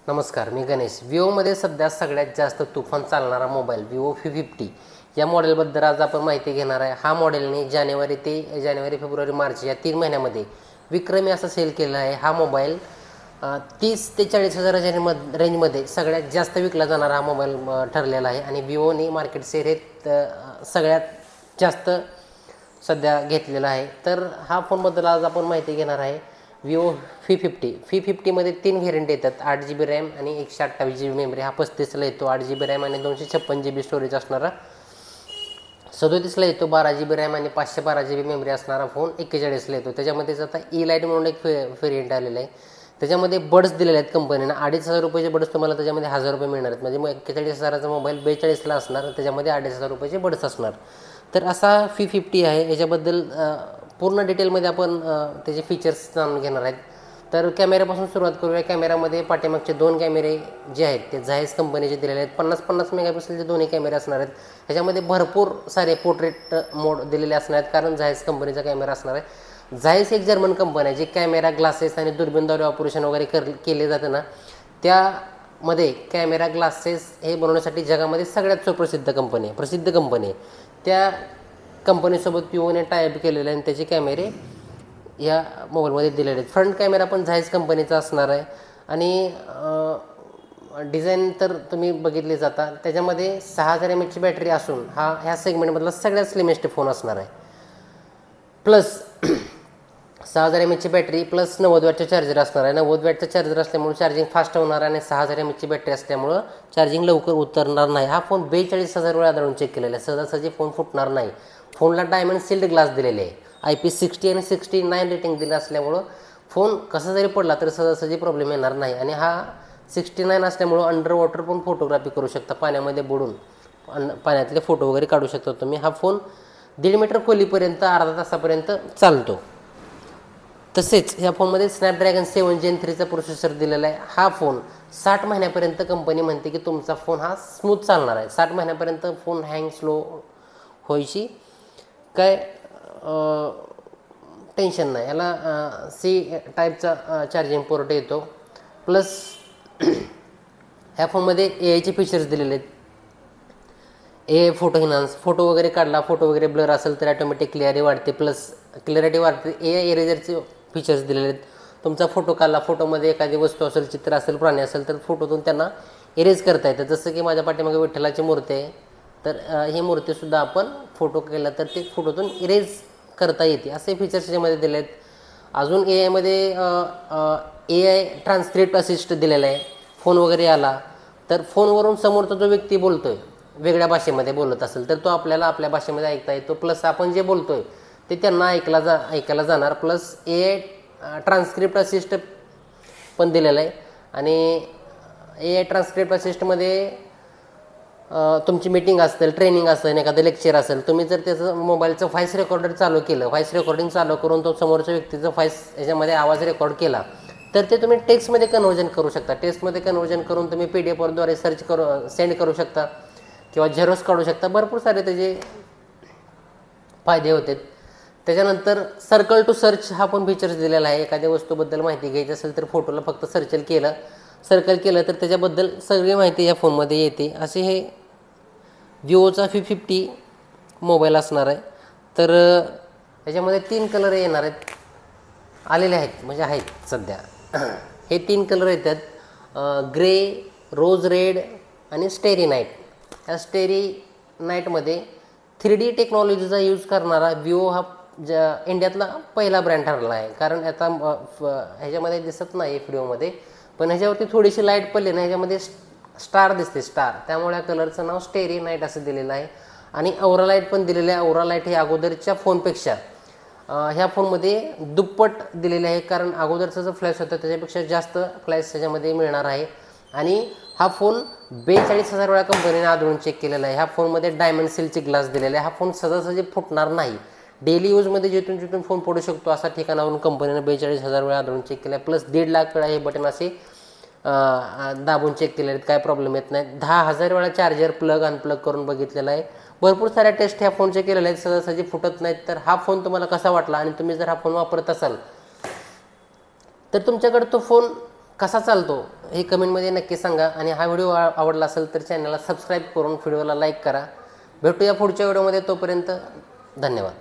नमस्कार, मी गणेश. विवोमध्ये सध्या सगळ्यात जास्त तुफान चालणारा मोबाईल विवो V50 या मॉडेलबद्दल आज आपण माहिती घेणार आहे. हा मॉडेलने जानेवारी ते जानेवारी, फेब्रुवारी, मार्च या 3 महिन्यामध्ये विक्रमी असा सेल केला आहे. हा मोबाईल 30 ते 40 हजाराच्या रेंजमध्ये सगळ्यात जास्त विकला जाणारा हा मोबाईल ठरलेला आहे आणि विवोने मार्केट शेअर हे सगळ्यात जास्त सध्या घेतलेला आहे. तर हा फोनबद्दल आज आपण माहिती घेणार आहे. विवो V50मध्ये 3 व्हेरियंट येतात. 8GB रॅम आणि 128GB मेमरी. हा 35ला येतो. 8GB रॅम आणि 256GB स्टोरेज असणारा. 37ला येतो. 12GB रॅम आणि 512GB मेमरी असणारा फोन 41ला येतो. त्याच्यामध्येच आता E-लाईट म्हणून एक व्हेरियंट आलेला आहे. त्याच्यामध्ये बड्स दिलेले आहेत कंपनीनं. 2,500 रुपयाचे बड्स तुम्हाला त्याच्यामध्ये 1,000 रुपये मिळणार आहेत. म्हणजे मग 41,000चा मोबाईल 42ला असणार, त्याच्यामध्ये 2,500 रुपयाचे बड्स असणार. तर असा V50 आहे. याच्याबद्दल पूर्ण डिटेलमध्ये आपण त्याचे फीचर्स जाणून घेणार आहेत. तर कॅमेऱ्यापासून सुरुवात करूया. कॅमेऱ्यामध्ये पाठीमागचे 2 कॅमेरे जे आहेत ते झायस कंपनीचे दिलेले आहेत. 50-50 मेगापिक्सेलचे दोन्ही कॅमेरे असणार आहेत. ह्याच्यामध्ये भरपूर सारे पोर्ट्रेट मोड दिलेले असणार आहेत, कारण झायस कंपनीचा कॅमेरा असणार आहे. झायस एक जर्मन कंपनी आहे, जी कॅमेरा, ग्लासेस आणि दुर्बिणद्वारे ऑपरेशन वगैरे केले जातं ना, त्यामध्ये कॅमेरा, ग्लासेस हे बनवण्यासाठी जगामध्ये सगळ्यात प्रसिद्ध कंपनी आहे. त्या कंपनीसोबत विवोने टायअप केलेले आहे आणि त्याचे कॅमेरे या मोबाईलमध्ये दिलेले आहेत. फ्रंट कॅमेरा पण झायस कंपनीचा असणार आहे आणि डिझाईन तर तुम्ही बघितले जाता. त्याच्यामध्ये 6000 mAhची बॅटरी असून ह्या सेगमेंटमधला सगळ्यात स्लिमेस्ट फोन असणार आहे. प्लस 6000 mAhची बॅटरी प्लस 90 वॅटचं चार्जर असणार आहे. 90 वॅटचं चार्जर असल्यामुळे चार्जिंग फास्ट होणार आणि 6000 mAhची बॅटरी असल्यामुळं चार्जिंग लवकर उतरणार नाही. हा फोन 42,000 वेळा आढळून चेक केलेला आहे. सहजासहजी फोन फुटणार नाही. फोनला डायमंड सील्ड ग्लास दिलेले आहे. IP60 आणि 69 रेटिंग दिलं असल्यामुळं फोन कसा जरी पडला तर सहजासहजी प्रॉब्लेम येणार नाही. आणि हा 69 असल्यामुळं अंडर वॉटर पण फोटोग्राफी करू शकता. पाण्यामध्ये बुडून पाण्यातले फोटो वगैरे काढू शकता तुम्ही. हा फोन 1.5 मीटर खोलीपर्यंत अर्धा तासापर्यंत चालतो. तसेच ह्या फोनमध्ये स्नॅपड्रॅगन 7 Gen 3चा प्रोसेसर दिलेला आहे. हा फोन 60 महिन्यापर्यंत कंपनी म्हणते की तुमचा फोन हा स्मूथ चालणार आहे. 60 महिन्यापर्यंत फोन हँग स्लो व्हायची काय टेन्शन नाही. याला C टाईपचा चार्जिंग पोर्ट येतो. प्लस ह्या फोनमध्ये AI चे फीचर्स दिलेले आहेत. AI फोटो इन्हान्स, फोटो वगैरे काढला, फोटो वगैरे ब्लर असेल तर ऑटोमॅटिक क्लिअरिटी वाढते. प्लस क्लिअरिटी वाढते. AI इरेजरचे फीचर्स दिलेले आहेत. तुमचा फोटो काढला, फोटोमध्ये एखादी वस्तू असेल, चित्र असेल, प्राणी असेल तर फोटोतून त्यांना इरेज करता येतं. जसं की माझ्या पाठीमागे विठ्ठलाची मूर्ती आहे, तर ही मूर्तीसुद्धा आपण फोटो केला तर ते फोटोतून इरेज करता येते. असे फीचर्स त्याच्यामध्ये दिले आहेत. अजून AI AI ट्रान्सक्रिप्ट असिस्ट दिलेला आहे. फोन वगैरे आला तर फोनवरून समोरचा जो व्यक्ती बोलतोय वेगळ्या भाषेमध्ये बोलत असेल तर तो आपल्याला आपल्या भाषेमध्ये ऐकता येतो. प्लस आपण जे बोलतोय ते त्यांना ऐकायला जाणार. प्लस AI ट्रान्सक्रिप्ट असिस्ट पण दिलेलं आहे. आणि AI ट्रान्सक्रिप्ट असिस्टमध्ये तुमची मीटिंग असेल, ट्रेनिंग असेल, एखादं लेक्चर असेल, तुम्ही जर त्याचं मोबाईलचं व्हॉइस रेकॉर्डर चालू केलं, व्हॉइस रेकॉर्डिंग चालू करून तो समोरच्या व्यक्तीचं व्हॉइस याच्यामध्ये आवाज रेकॉर्ड केला तर ते तुम्ही टेक्स्टमध्ये कन्व्हर्जन करू शकता. टेक्स्टमध्ये कन्व्हर्जन करून तुम्ही PDF द्वारे सेंड करू शकता किंवा झेरॉक्स काढू शकता. भरपूर सारे त्याचे फायदे होते. त्याच्यानंतर सर्कल टू सर्च हा पण फीचर्स दिलेला आहे. एखाद्या वस्तूबद्दल माहिती घ्यायची असेल तर फोटोला फक्त सर्कल केलं तर त्याच्याबद्दल सगळी माहिती या फोनमध्ये येते. असे हे विवोचा V50 मोबाईल असणार आहे. तर याच्यामध्ये 3 कलर येणार आहेत, आलेले आहेत, म्हणजे आहेत सध्या. हे 3 कलर येतात, ग्रे, रोज रेड आणि स्टेरी नाईट. या स्टेरी नाईटमध्ये 3D टेक्नॉलॉजीचा यूज करणारा विवो हा इंडियातला पहिला ब्रँड ठरला आहे. कारण आता ह्याच्यामध्ये दिसत नाही व्हिडिओमध्ये, पण ह्याच्यावरती थोडीशी लाईट पडली ना, ह्याच्यामध्ये स्टार दिसते, स्टार. त्यामुळे या कलरचं नाव स्टेरी नाईट असं दिलेलं आहे. आणि औरा लाईट पण दिलेलं आहे. औरा लाईट हे अगोदरच्या फोनपेक्षा ह्या फोनमध्ये दुप्पट दिलेले आहे, कारण अगोदरचा जो फ्लॅश होता त्याच्यापेक्षा जास्त फ्लॅश त्याच्यामध्ये मिळणार आहे. आणि हा फोन 42,000 वेळा कंपनीने आढळून चेक केलेला आहे. ह्या फोनमध्ये डायमंड सीलचे ग्लास दिलेले आहे. हा फोन सहजासहजी फुटणार नाही. डेली यूजमध्ये जिथून फोन पडू शकतो असा ठिकाणावरून कंपनीने 42,000 वेळा आढळून चेक केला आहे. प्लस 1.5 लाख वेळा हे बटन असे दाबून चेक केलेले आहेत, काय प्रॉब्लेम येत नाही. 10,000 वेळा चार्जर प्लग अनप्लग करून बघितलेला आहे. भरपूर साऱ्या टेस्ट ह्या फोनचे केलेल्या आहेत, सहजासहजी फुटत नाहीत. तर हा फोन तुम्हाला कसा वाटला आणि तुम्ही जर हा फोन वापरत असाल तर तुमच्याकडे तो फोन कसा चालतो हे कमेंटमध्ये नक्की सांगा. आणि हा व्हिडिओ आवडला असेल तर चॅनलला सबस्क्राईब करून व्हिडिओला लाईक करा. भेटूया पुढच्या व्हिडिओमध्ये. तोपर्यंत धन्यवाद.